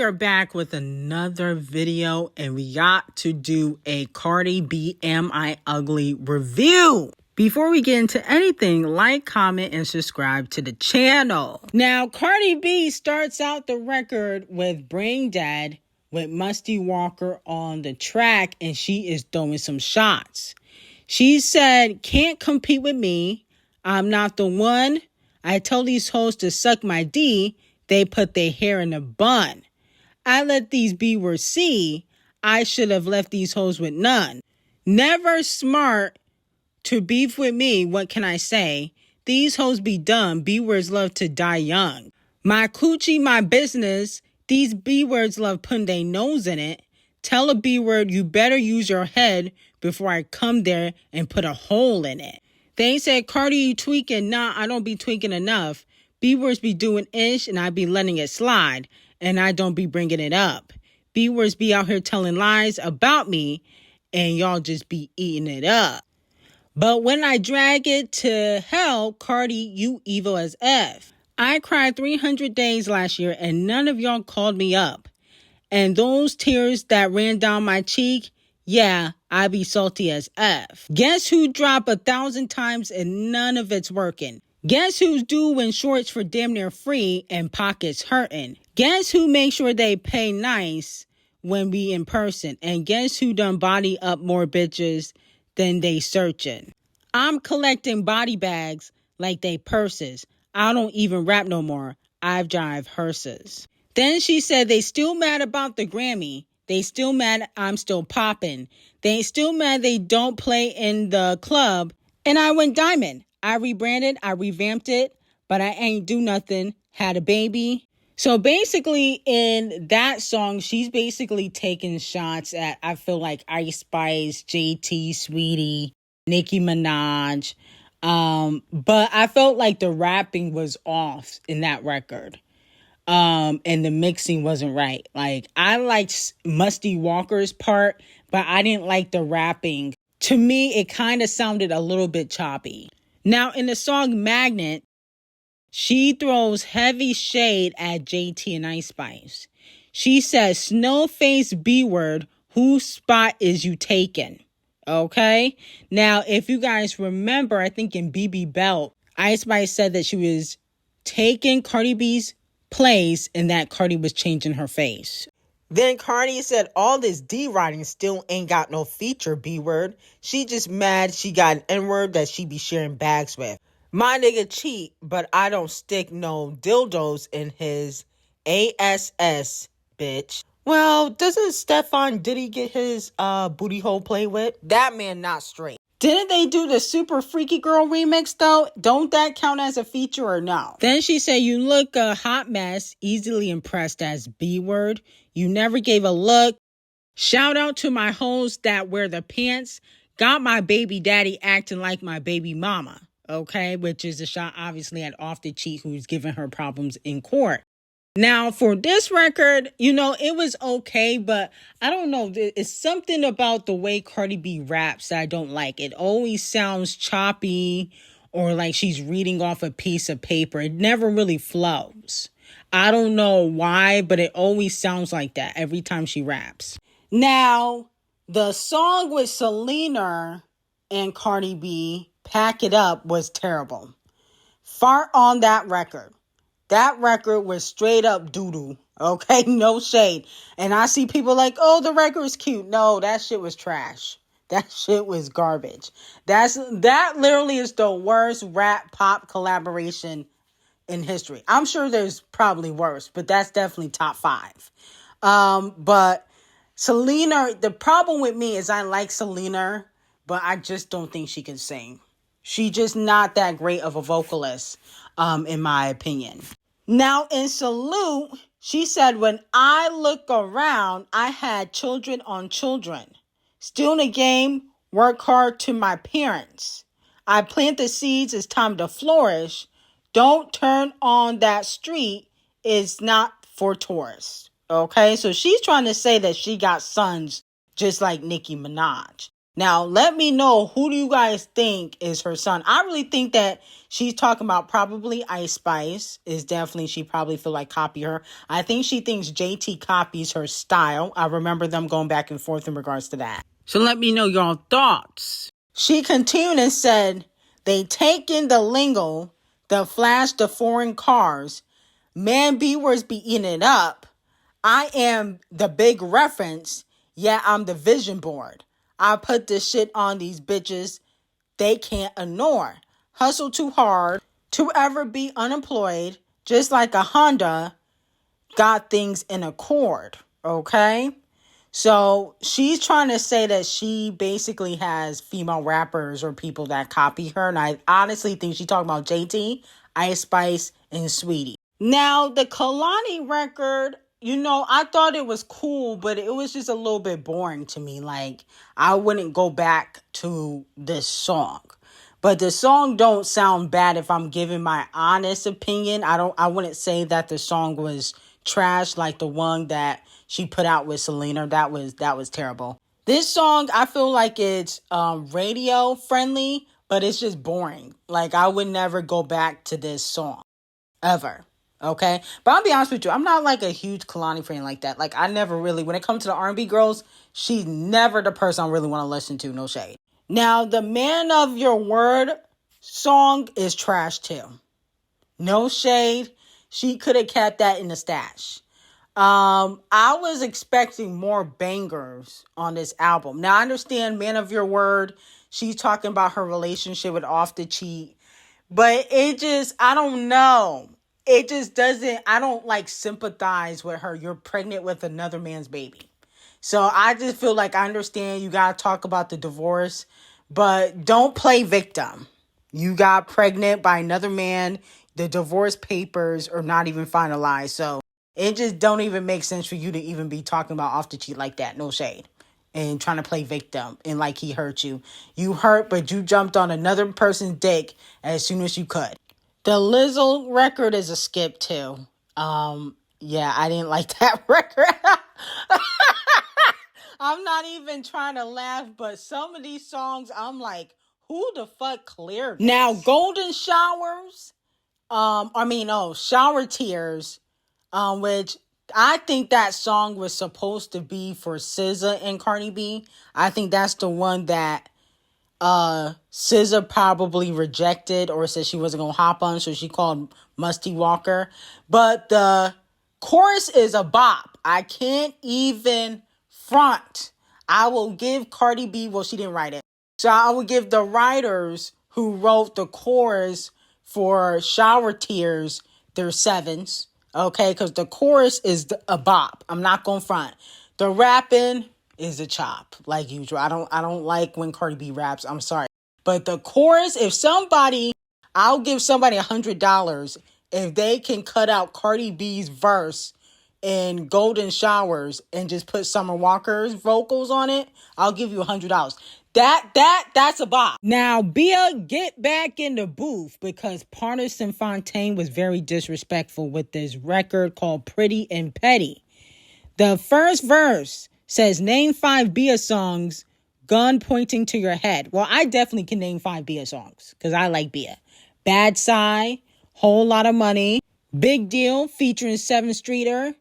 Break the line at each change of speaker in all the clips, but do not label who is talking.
are back with another video, and we got to do a Cardi B Am I Ugly review. Before we get into anything, like, comment, and subscribe to the channel. Now, Cardi B starts out the record with Brain Dead with Musty Walker on the track, and she is throwing some shots. She said, "Can't compete with me. I'm not the one. I tell these hoes to suck my D. They put their hair in a bun. I let these B-words see. I should have left these hoes with none. Never smart to beef with me. What can I say? These hoes be dumb. B-words love to die young. My coochie, my business. These B-words love putting their nose in it. Tell a B-word you better use your head before I come there and put a hole in it." They said, "Cardi, you tweaking." Nah, I don't be tweaking enough. B-words be doing ish and I be letting it slide. And I don't be bringing it up. B-words be out here telling lies about me. And y'all just be eating it up. But when I drag it to hell, Cardi, you evil as F. I cried 300 days last year and none of y'all called me up. And those tears that ran down my cheek, yeah, I be salty as F. Guess who dropped 1,000 times and none of it's working? Guess who's doing shorts for damn near free and pockets hurting? Guess who make sure they pay nice when we in person? And guess who done body up more bitches than they searching? I'm collecting body bags like they purses. I don't even rap no more. I drive hearses. Then she said they still mad about the Grammy. They still mad I'm still popping. They still mad they don't play in the club. And I went diamond. I rebranded, I revamped it, but I ain't do nothing. Had a baby. So basically in that song, she's basically taking shots at, I feel like, Icespxce, JT, Sweetie, Ckiminaj. But I felt like the rapping was off in that record. And the mixing wasn't right. Like, I liked Musty Walker's part, but I didn't like the rapping. To me, it kind of sounded a little bit choppy. Now, in the song Magnet, she throws heavy shade at JT and Icespxce. She says, "Snowface B-word, whose spot is you taking?" Okay? Now, if you guys remember, I think in BB Belt, Icespxce said that she was taking Cardi B's place and that Cardi was changing her face. Then Cardi said, "All this D writing still ain't got no feature, B-word. She just mad she got an N-word that she be sharing bags with. My nigga cheat, but I don't stick no dildos in his ass, bitch." Well, doesn't STEF0N Diddy get his booty hole play with? That man not straight. Didn't they do the Super Freaky Girl remix though? Don't that count as a feature or no? Then she said, "You look a hot mess, easily impressed as B-word. You never gave a look. Shout out to my hoes that wear the pants. Got my baby daddy acting like my baby mama." Okay, which is a shot obviously at Off the Cheat, who's giving her problems in court. Now, for this record, you know, it was okay, but I don't know. It's something about the way Cardi B raps that I don't like. It always sounds choppy or like she's reading off a piece of paper. It never really flows. I don't know why, but it always sounds like that every time she raps. Now, the song with Selena and Cardi B, Pack It Up, was terrible. Fart on that record. That record was straight up doo-doo. Okay, no shade. And I see people like, "Oh, the record is cute." No, that shit was trash. That shit was garbage. That literally is the worst rap pop collaboration in history. I'm sure there's probably worse, but that's definitely top 5. But Selena, the problem with me is I like Selena, but I just don't think she can sing. She just not that great of a vocalist, in my opinion. Now, in Salute, she said, "When I look around, I had children on children. Still in the game, work hard to my parents. I plant the seeds, it's time to flourish. Don't turn on that street, it's not for tourists." Okay, so she's trying to say that she got sons just like Nicki Minaj. Now, let me know, who do you guys think is her son? I really think that she's talking about probably Icespxce is definitely, she probably feel like copy her. I think she thinks JT copies her style. I remember them going back and forth in regards to that. So let me know your thoughts. She continued and said, they take in the lingo, the flash, the foreign cars. Man, B-words be eating it up. I am the big reference. Yeah, I'm the vision board. I put this shit on these bitches they can't ignore. Hustle too hard to ever be unemployed, just like a Honda got things in accord, okay? So she's trying to say that she basically has female rappers or people that copy her, and I honestly think she's talking about JT, Icespxce, and Sweetie. Now, the Kalani record, I thought it was cool, but it was just a little bit boring to me. Like, I wouldn't go back to this song. But the song don't sound bad if I'm giving my honest opinion. I wouldn't say that the song was trash like the one that she put out with Selena. That was terrible. This song, I feel like it's radio friendly, but it's just boring. Like, I would never go back to this song ever. Okay, but I'll be honest with you, I'm not like a huge Kalani fan like that. Like, I never really, when it comes to the R&B girls, she's never the person I really want to listen to. No shade. Now, the Man of Your Word song is trash too. No shade. She could have kept that in the stash. I was expecting more bangers on this album. Now, I understand Man of Your Word. She's talking about her relationship with Off the Cheat. But it just, I don't know. It just doesn't, I don't like sympathize with her. You're pregnant with another man's baby. So I just feel like I understand you got to talk about the divorce, but don't play victim. You got pregnant by another man. The divorce papers are not even finalized. So it just don't even make sense for you to even be talking about Off the Cheat like that. No shade. And trying to play victim and like he hurt you. You hurt, but you jumped on another person's dick as soon as you could. The Lizzo record is a skip too. Yeah, I didn't like that record. I'm not even trying to laugh, but some of these songs, I'm like, who the fuck cleared this? Now, Golden Showers, Shower Tears, which I think that song was supposed to be for SZA and Cardi B. I think that's the one that SZA probably rejected or said she wasn't gonna hop on, so she called Musty Walker. But the chorus is a bop. I can't even front. I will give Cardi B, well, she didn't write it, so I will give the writers who wrote the chorus for Shower Tears their sevens, okay, because the chorus is a bop. I'm not gonna front. The rapping is a chop, like usual. I don't like when Cardi B raps. I'm sorry. But the chorus, I'll give somebody $100 if they can cut out Cardi B's verse in Golden Showers and just put Summer Walker's vocals on it. I'll give you $100. That's a bop. Now, Bia, get back in the booth because Partisan Fontaine was very disrespectful with this record called Pretty and Petty. The first verse says, name 5 Bia songs, gun pointing to your head. Well, I definitely can name 5 Bia songs because I like Bia. Bad Sigh, Whole Lot of Money, Big Deal featuring 7th Streeter,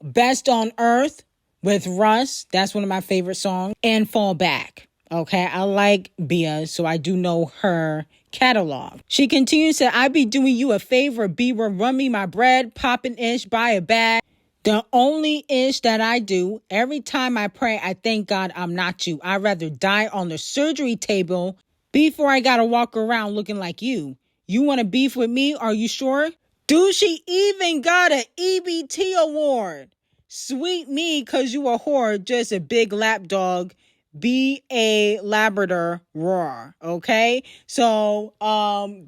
Best on Earth with Russ. That's one of my favorite songs. And Fall Back. Okay, I like Bia, so I do know her catalog. She continues to say, I be doing you a favor, B-word, run me my bread, pop an ish, buy a bag. The only ish that I do, every time I pray, I thank God I'm not you. I'd rather die on the surgery table before I gotta walk around looking like you. You want to beef with me? Are you sure? Dude, she even got an EBT award. Sweet me, cause you a whore, just a big lap dog. Be a Labrador roar, okay? So,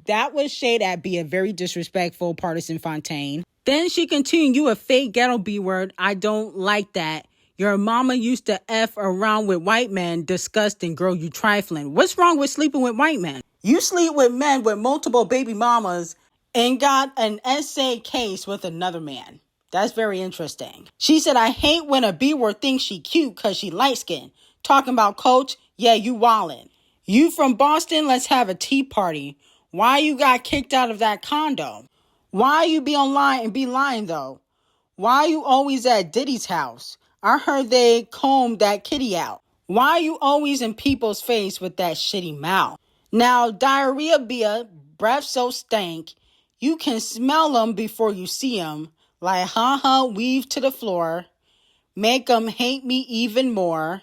that was shade at Be a very disrespectful Partisan Fontaine. Then she continued, you a fake ghetto B-word. I don't like that. Your mama used to F around with white men. Disgusting, girl, you trifling. What's wrong with sleeping with white men? You sleep with men with multiple baby mamas and got an essay case with another man. That's very interesting. She said, I hate when a B-word thinks she cute because she light-skinned. Talking about coach, Yeah, you wildin'. You from Boston? Let's have a tea party. Why you got kicked out of that condo? Why you be online and be lying though? Why you always at Diddy's house? I heard they combed that kitty out. Why you always in people's face with that shitty mouth? Now, diarrhea Bia, breath so stank, you can smell them before you see them. Like, weave to the floor. Make them hate me even more.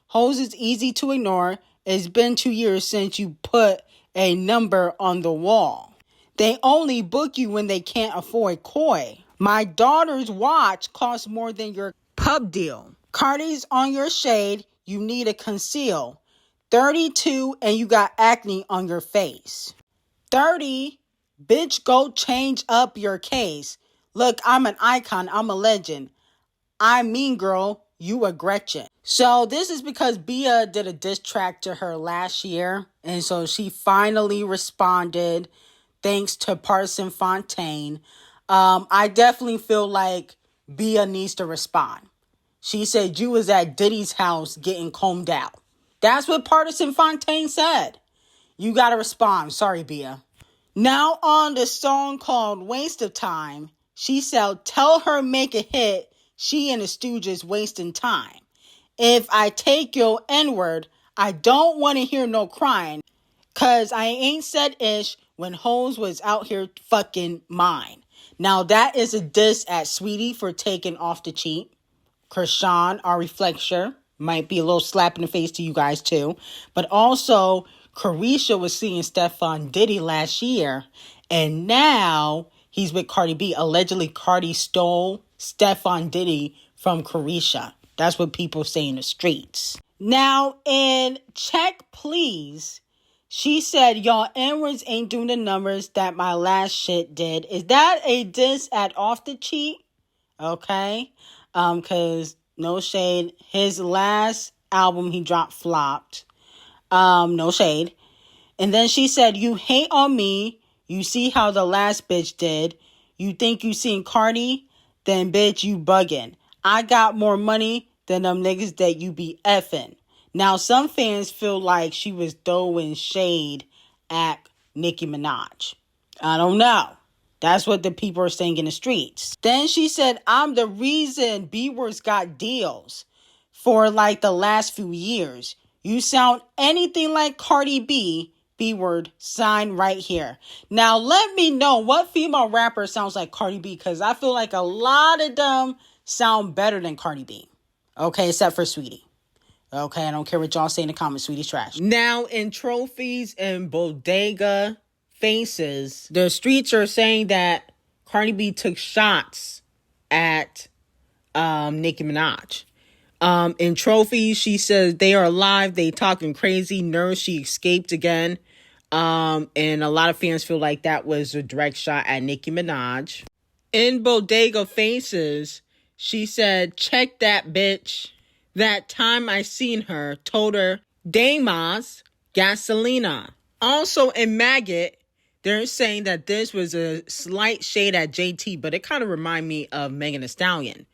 Hoes is easy to ignore. It's been 2 years since you put a number on the wall. They only book you when they can't afford koi. My daughter's watch costs more than your pub deal. Cardi's on your shade. You need to conceal. 32 and you got acne on your face. 30, bitch, go change up your case. Look, I'm an icon. I'm a legend. I mean, girl, you a Gretchen. So this is because Bia did a diss track to her last year. And so she finally responded thanks to Partisan Fontaine. I definitely feel like Bia needs to respond. She said you was at Diddy's house getting combed out. That's what Partisan Fontaine said. You got to respond. Sorry, Bia. Now on the song called Waste of Time, she said, tell her make a hit. She and the Stooges wasting time. If I take your N-word, I don't want to hear no crying. Cause I ain't said ish when hoes was out here fucking mine. Now that is a diss at Sweetie for taking off the cheat. Krishan, our reflector, might be a little slap in the face to you guys too. But also, Carisha was seeing Stefan Diddy last year. And now he's with Cardi B. Allegedly, Cardi stole Stefan Diddy from Carisha. That's what people say in the streets. Now, in Check Please, she said, y'all N-words ain't doing the numbers that my last shit did. Is that a diss at Off the Cheat? Okay. Cause no shade. His last album he dropped flopped. No shade. And then she said, you hate on me. You see how the last bitch did. You think you seen Cardi? Then bitch, you bugging. I got more money than them niggas that you be effing. Now, some fans feel like she was throwing shade at Ckiminaj. I don't know. That's what the people are saying in the streets. Then she said, I'm the reason B-Words got deals for like the last few years. You sound anything like Cardi B, B-Word, sign right here. Now, let me know what female rapper sounds like Cardi B, because I feel like a lot of them sound better than Cardi B. Okay, except for Sweetie. Okay, I don't care what y'all say in the comments. Sweetie's trash. Now, in trophies and bodega faces, the streets are saying that Cardi B took shots at Ckiminaj. In trophies, she says they are alive, they talking crazy, nerves, she escaped again. And a lot of fans feel like that was a direct shot at Ckiminaj. In bodega faces, she said, check that bitch. That time I seen her, told her, D0JÄ, gasolina. Also in Maggot, they're saying that this was a slight shade at JT, but it kind of reminded me of Megan Thee Stallion,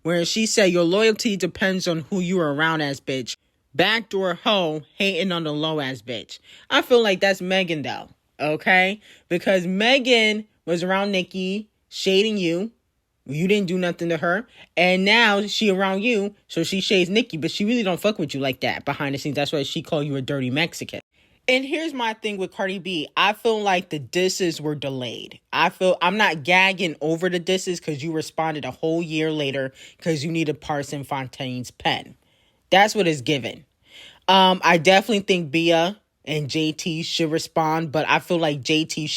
where she said, your loyalty depends on who you are around as bitch. Backdoor hoe, hating on the low ass bitch. I feel like that's Megan though, okay? Because Megan was around Nicki, shading you. You didn't do nothing to her. And now she around you, so she shades Nicki, but she really don't fuck with you like that behind the scenes. That's why she called you a dirty Mexican. And here's my thing with Cardi B. I feel like the disses were delayed. I'm not gagging over the disses because you responded a whole year later because you needed Partisan Fontaine's pen. That's what it's given. I definitely think Bia and JT should respond, but I feel like JT,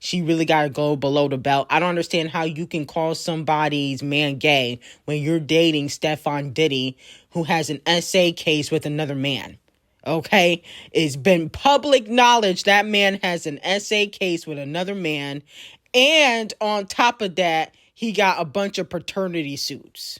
she really got to go below the belt. I don't understand how you can call somebody's man gay when you're dating Stefan Diddy, who has an SA case with another man. Okay? It's been public knowledge that man has an SA case with another man. And on top of that, he got a bunch of paternity suits.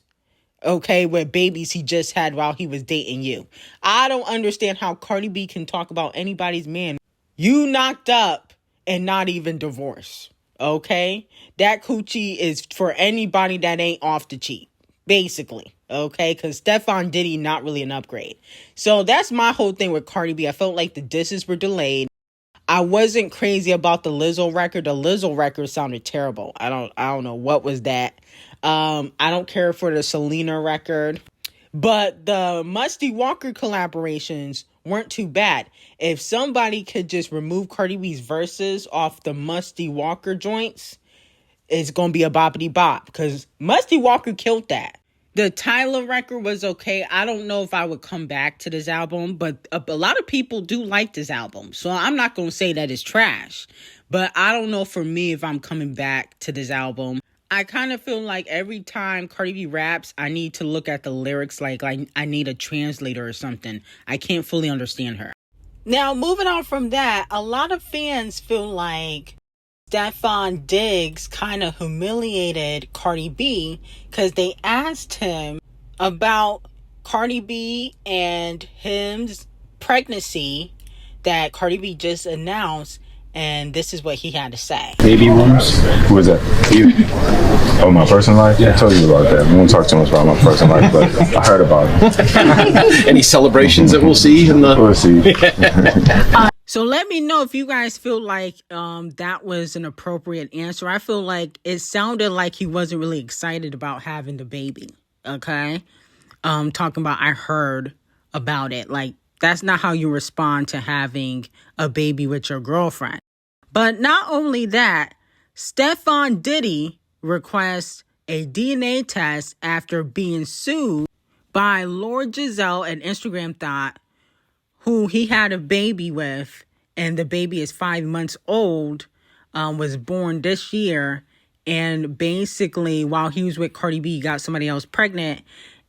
Okay, with babies he just had while he was dating you. I don't understand how Cardi B can talk about anybody's man you knocked up and not even divorced. Okay? That coochie is for anybody that ain't off the cheat. Basically. Okay, because Stefan Diddy not really an upgrade. So that's my whole thing with Cardi B. I felt like the disses were delayed. I wasn't crazy about the Lizzo record. The Lizzo record sounded terrible. I don't know what was that. I don't care for the Selena record. But the Musty Walker collaborations weren't too bad. If somebody could just remove Cardi B's verses off the Musty Walker joints, it's going to be a boppity bop. Because Musty Walker killed that. The Tyler record was okay. I don't know if I would come back to this album, but a lot of people do like this album. So I'm not going to say that it's trash. But I don't know for me if I'm coming back to this album. I kind of feel like every time Cardi B raps, I need to look at the lyrics like I need a translator or something. I can't fully understand her. Now, moving on from that, a lot of fans feel like Stefon Diggs kind of humiliated Cardi B because they asked him about Cardi B and his pregnancy that Cardi B just announced, and this is what he had to say.
Baby rooms? Who is that? You? Oh, my personal life? Yeah. I told you about that. We won't talk too much about my personal life, but I heard about it.
Any celebrations that we'll see in the...
We'll see.
So let me know if you guys feel like that was an appropriate answer. I feel like it sounded like he wasn't really excited about having the baby. Okay? Talking about I heard about it. Like, that's not how you respond to having a baby with your girlfriend. But not only that, Stefon Diddy requests a DNA test after being sued by Lord Giselle and Instagram Thought, who he had a baby with, and the baby is 5 months old, was born this year. And basically, while he was with Cardi B, he got somebody else pregnant,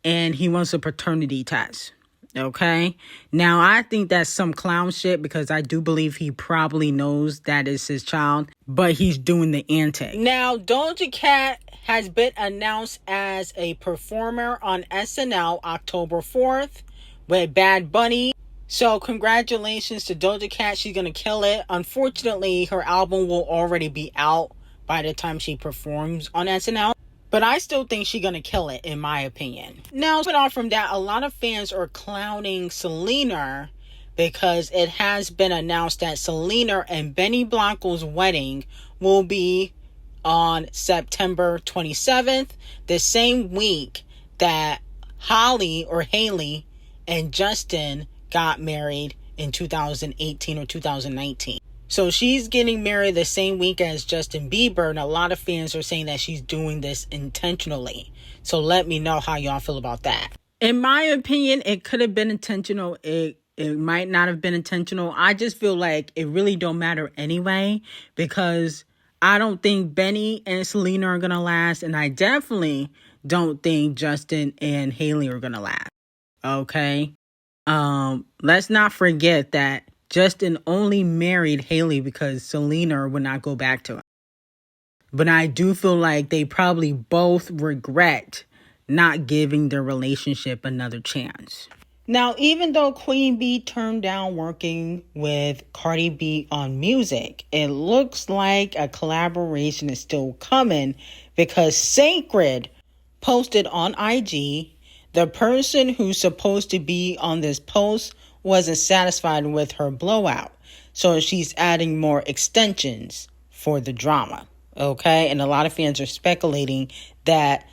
and he wants a paternity test. Okay? Now, I think that's some clown shit because I do believe he probably knows that is his child, but he's doing the antic. Now, Doja Cat has been announced as a performer on SNL October 4th with Bad Bunny. So congratulations to Doja Cat. She's going to kill it. Unfortunately, her album will already be out by the time she performs on SNL. But I still think she's going to kill it, in my opinion. Now, moving on from that, a lot of fans are clowning Selena because it has been announced that Selena and Benny Blanco's wedding will be on September 27th, the same week that Haley and Justin got married in 2018 or 2019. So she's getting married the same week as Justin Bieber, and a lot of fans are saying that she's doing this intentionally. So let me know how y'all feel about that. In my opinion, it could have been intentional. It might not have been intentional. I just feel like it really don't matter anyway, because I don't think Benny and Selena are going to last, and I definitely don't think Justin and Haley are going to last. Okay? Let's not forget that Justin only married Haley because Selena would not go back to him. But I do feel like they probably both regret not giving their relationship another chance. Now, even though Queen B turned down working with Cardi B on music, it looks like a collaboration is still coming because Sacred posted on IG, the person who's supposed to be on this post wasn't satisfied with her blowout. So she's adding more extensions for the drama. Okay? And a lot of fans are speculating that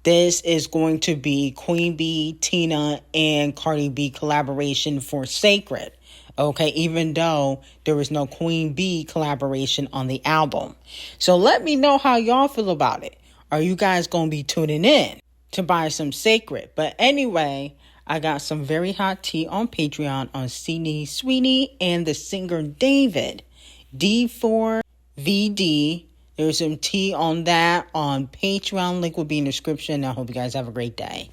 this is going to be Queen B, Tina, and Cardi B collaboration for Sacred. Okay? Even though there was no Queen B collaboration on the album. So let me know how y'all feel about it. Are you guys going to be tuning in to buy some Sacred? But anyway, I got some very hot tea on Patreon on CD Sweetie and the singer David, D0JÄ. There's some tea on that on Patreon. Link will be in the description. I hope you guys have a great day.